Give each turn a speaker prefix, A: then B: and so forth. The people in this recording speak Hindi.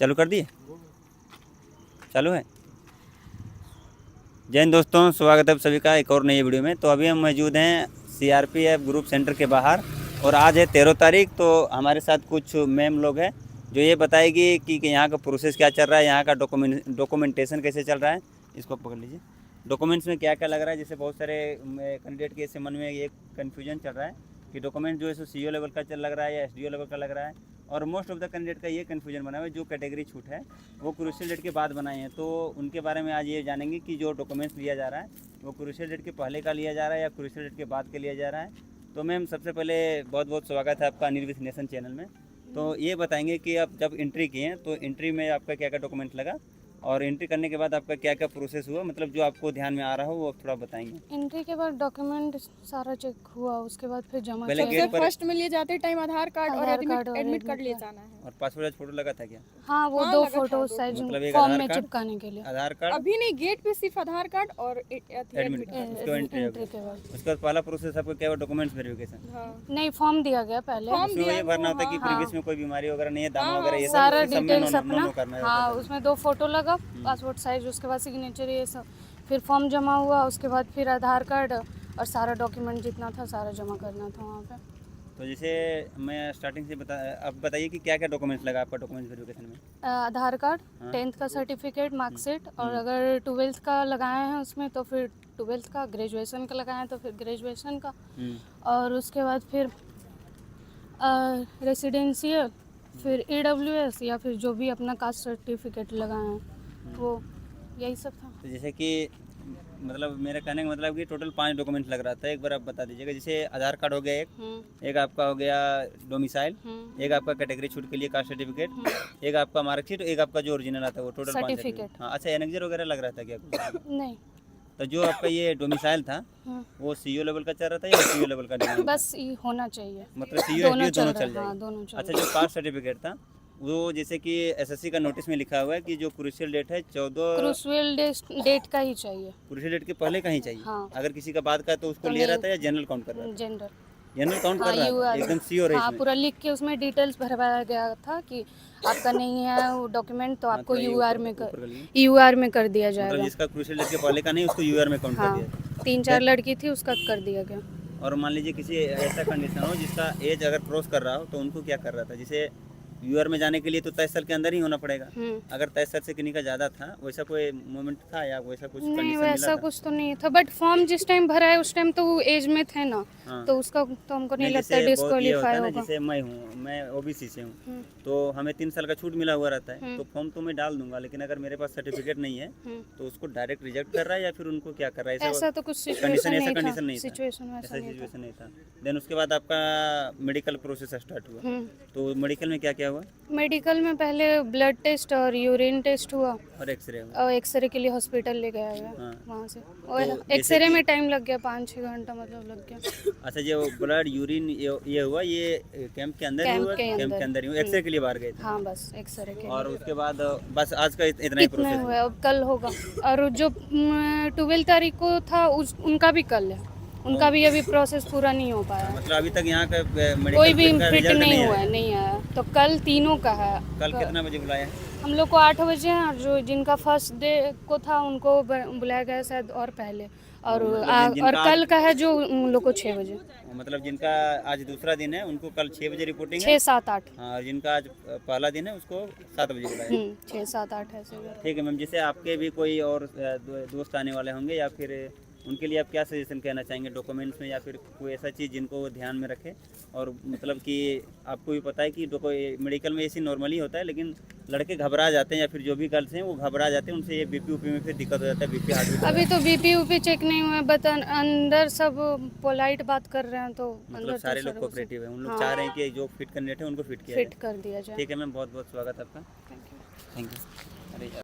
A: चालू कर दिए? चालू है। जय हिंद दोस्तों, स्वागत है आप सभी का एक और नई वीडियो में। तो अभी हम मौजूद हैं सीआरपीएफ ग्रुप सेंटर के बाहर और आज है 13 तारीख। तो हमारे साथ कुछ मैम लोग हैं जो ये बताएगी कि यहाँ का प्रोसेस क्या चल रहा है, यहाँ का डॉक्यूमेंटेशन कैसे चल रहा है। इसको पकड़ लीजिए। डॉक्यूमेंट्स में क्या क्या लग रहा है, जैसे बहुत सारे कैंडिडेट के ऐसे मन में ये कन्फ्यूजन चल रहा है कि डॉक्यूमेंट जो है सो सीओ लेवल का लग रहा है या एसडीओ लेवल का लग रहा है। और मोस्ट ऑफ द कैंडिडेट का ये कन्फ्यूजन बना हुआ है, जो कैटेगरी छूट है वो क्रूशियल डेट के बाद बनाए हैं। तो उनके बारे में आज ये जानेंगे कि जो डॉक्यूमेंट्स लिया जा रहा है वो क्रूशियल डेट के पहले का लिया जा रहा है या क्रूशियल डेट के बाद के लिया जा रहा है। तो मैम सबसे पहले बहुत बहुत स्वागत है आपका अनिर्विथ नेशन चैनल में। तो ये बताएंगे कि आप जब एंट्री किए तो एंट्री में आपका क्या क्या डॉक्यूमेंट लगा और एंट्री करने के बाद आपका क्या क्या प्रोसेस हुआ, मतलब जो आपको ध्यान में आ रहा हो वो आप थोड़ा बताएंगे।
B: एंट्री के बाद डॉक्यूमेंट सारा चेक हुआ, उसके बाद फिर जमा
A: पहले
B: किया।
A: गेट पर
C: फर्स्ट में लिए जाते टाइम आधार कार्ड और
B: आधार कार्ड और
C: एडमिट कार्ड
B: एडमिट
C: ले
B: कार्ड।
C: जाना है।
A: और पासपोर्ट फोटो लगा था क्या?
B: हाँ, वो
C: हाँ,
B: दो
C: लगा था,
B: फोटो
C: दो।
B: साइज
A: मतलब एक
B: फॉर्म
A: आधार
B: में
A: कार्ड,
B: चिपकाने के लिए।
A: आधार कार्ड,
C: अभी नहीं, गेट पे सिर्फ आधार कार्ड और
A: एडमिट
C: एडमिट
A: कार्ड,
C: कार्ड।
A: उसको एंट्री हो
B: एंट्री
A: गया।
B: के बाद
A: उसके बाद पहला प्रोसेस आपका क्या हुआ? Documents verification.
C: हाँ।
B: नहीं, फॉर्म दिया गया पहले।
C: फॉर्म
A: उसमें ये
C: दिया
A: भरना होता है कि
B: हाँ।
A: प्रीवियस में कोई बीमारी वगैरह नहीं है, दामा
C: हाँ,
A: वगैरह ये सब
B: सारा
A: उसी सब में
B: डिटेल्स
A: नो
B: अपना।
A: करना है।
B: हाँ, उसमें 2 फोटो लगा, पासपोर्ट साइज, उसके बाद सिग्नेचर, ये सब। फिर फॉर्म जमा हुआ, उसके बाद फिर आधार कार्ड और सारा डॉक्यूमेंट जितना था सारा जमा करना था वहाँ पे।
A: तो जैसे मैं स्टार्टिंग से आप बताइए कि क्या क्या डॉक्यूमेंट्स लगा आपका डॉक्यूमेंट्स वेरिफिकेशन में।
B: आधार कार्ड,
A: हाँ।
B: 10th का सर्टिफिकेट, मार्कशीट, और अगर 12th का लगाए हैं उसमें तो फिर 12th का, ग्रेजुएशन का लगाए हैं तो फिर ग्रेजुएशन का, और उसके बाद फिर रेसिडेंशियल, फिर EWS या फिर जो भी अपना कास्ट सर्टिफिकेट लगाए हैं वो, यही सब था।
A: तो जैसे कि मतलब मेरे कहने का मतलब कि टोटल 5 डॉक्यूमेंट्स लग रहा था, एक बार आप बता दीजिएगा। जैसे आधार कार्ड हो गया एक आपका हो गया डोमिसाइल, एक आपका कैटेगरी छूट के लिए कास्ट सर्टिफिकेट, एक आपका मार्कशीट, एक आपका जो ओरिजिनल आता है वो, टोटल 5
B: सर्टिफिकेट।
A: हाँ। अच्छा, एनेक्जर वगैरह लग रहा था क्या कुछ?
B: नहीं।
A: तो जो आपका ये डोमिसाइल था वो सीओ लेवल का चल रहा था या सीओ लेवल का डिमांड?
B: बस ये होना चाहिए,
A: मतलब सीओ
B: दोनों
A: दोनों
B: चल
A: चल
B: रहा। हाँ,
A: जाएगा।
B: दोनों चल
A: अच्छा, जो कास्ट सर्टिफिकेट था वो जैसे कि एसएससी का नोटिस में लिखा हुआ है कि जो क्रूशियल डेट है 14
B: क्रूशियल डेट का ही चाहिए।
A: क्रूशियल डेट के पहले का ही चाहिए।
B: हाँ।
A: अगर किसी का बाद का है तो उसको
B: तो
A: ले रहा
B: नहीं।
A: था या जनरल काउंट कर रहा था?
B: जनरल।
A: जनरल काउंट
B: हाँ,
A: कर रहा था
B: UR
A: एकदम श्योर है
B: हाँ,
A: इसमें।
B: पूरा लिख के उसमें डिटेल्स भरवाया गया था कि आपका नहीं है वो डॉक्यूमेंट तो आपको
A: थोड़ा ये
B: UR
A: ऊपर-
B: में
A: ऊपर
B: कर
A: कर लीजिए।
B: UR में कर दिया
A: मतलब
B: जाएगा।
A: जिसका क्रूशियल डेट के पहले का नहीं उसको यूआर में काउंट कर
B: हाँ,
A: दिया।
B: 3-4 लड़की थी, उसका कर दिया गया।
A: और मान लीजिए किसी ऐसा कंडीशन हो जिसका एज अगर क्रॉस कर रहा हो तो उनको क्या कर रहा था? जैसे यूआर में जाने के लिए तो 23 साल के अंदर ही होना पड़ेगा। अगर 23 साल से किन्हीं का ज़्यादा था, वैसा कोई मोमेंट था या वैसा कुछ
B: नहीं,
A: कंडीशन
B: वैसा
A: मिला था?
B: कुछ तो नहीं था, बट फॉर्म जिस टाइम भरा है उस टाइम तो वो एज में थे ना।
A: हाँ।
B: तो उसका तो हमको नहीं लगता
A: जैसे बहुत ये होता
B: डिस्क्वालीफाई
A: है ना,
B: होगा।
A: जैसे मैं ओबीसी से हूँ तो हमें 3 साल का छूट मिला हुआ रहता है, तो फॉर्म तो मैं डाल दूंगा, लेकिन अगर मेरे पास सर्टिफिकेट नहीं है तो उसको डायरेक्ट रिजेक्ट कर रहा है या फिर उनको क्या कर रहा है?
B: ऐसा तो कुछ
A: कंडीशन
B: सिचुएशन
A: ऐसा
B: नहीं था।
A: कंडीशन नहीं था,
B: सिचुएशन
A: ऐसा
B: वैसा नहीं था।
A: सिचुएशन नहीं था। देन उसके बाद आपका मेडिकल प्रोसेस स्टार्ट हुआ। तो मेडिकल में क्या क्या हुआ?
B: मेडिकल में पहले ब्लड टेस्ट और यूरिन टेस्ट हुआ
A: और एक्सरे हुआ।
B: और एक्सरे के लिए हॉस्पिटल ले गया गया
A: हाँ।
B: वहाँ से।
A: तो
B: और
A: जैसे
B: एक्सरे
A: कि-
B: में टाइम लग गया, 5-6 घंटा मतलब लग गया।
A: अच्छा, जो ब्लड यूरिन ये हुआ, ये कैंप के अंदर ही
B: कैंप
A: हुआ?
B: के
A: कैंप
B: अंदर।
A: के अंदर ही हुआ। एक्सरे के लिए बाहर गए थे
B: हाँ, बस एक्सरे के
A: और
B: लिए।
A: उसके बाद बस आज का इतना ही
B: इतने
A: प्रोसेस
B: हुए, अब कल होगा। और जो 12 तारीख को था उनका भी कल है, उनका भी अभी प्रोसेस पूरा नहीं हो पाया है।
A: मतलब अभी तक यहाँ का मेडिकल
B: कोई भी
A: का
B: फिट
A: रिजल्ट
B: नहीं हुआ
A: आया।
B: है, नहीं आया। तो कल तीनों का है।
A: कल कितना बजे बुलाया है?
B: हम लोग को 8 बजे हैं, और जो जिनका फर्स्ट डे को था उनको बुलाया गया शायद और पहले, और
A: मतलब
B: और कल का है जो उन लोग को 6 बजे,
A: मतलब जिनका आज दूसरा दिन है उनको कल 6 बजे रिपोर्टिंग है।
B: 6, 7, 8।
A: हाँ, और जिनका आज पहला दिन है उसको 7 बजे बुलाया है।
B: 6, 7, 8 ऐसे हुआ।
A: ठीक है मैम, जैसे आपके भी कोई और दोस्त आने वाले होंगे या फिर उनके लिए आप क्या सजेशन कहना चाहेंगे डॉक्यूमेंट्स में, या फिर कोई ऐसा चीज़ जिनको वो ध्यान में रखे? और मतलब कि आपको भी पता है कि मेडिकल में ऐसी नॉर्मली होता है, लेकिन लड़के घबरा जाते हैं या फिर जो भी गर्ल्स हैं वो घबरा जाते हैं, उनसे ये बीपी उपी में फिर दिक्कत हो जाता है, बीपी हार्ट।
B: अभी तो बीपी उपी चेक नहीं हुआ, बट अंदर सब पोलाइट बात कर रहे हैं, तो
A: मतलब
B: अंदर
A: सारे
B: तो
A: लोग कोऑपरेटिव हैं, उन लोग चाह रहे हैं कि जो फिट कैंडिडेट है उनको फिट किया
B: फिट
A: जाए।
B: कर दिया जाए।
A: ठीक है मैम, बहुत बहुत स्वागत है आपका।
B: Thank you.
A: Thank you. अरे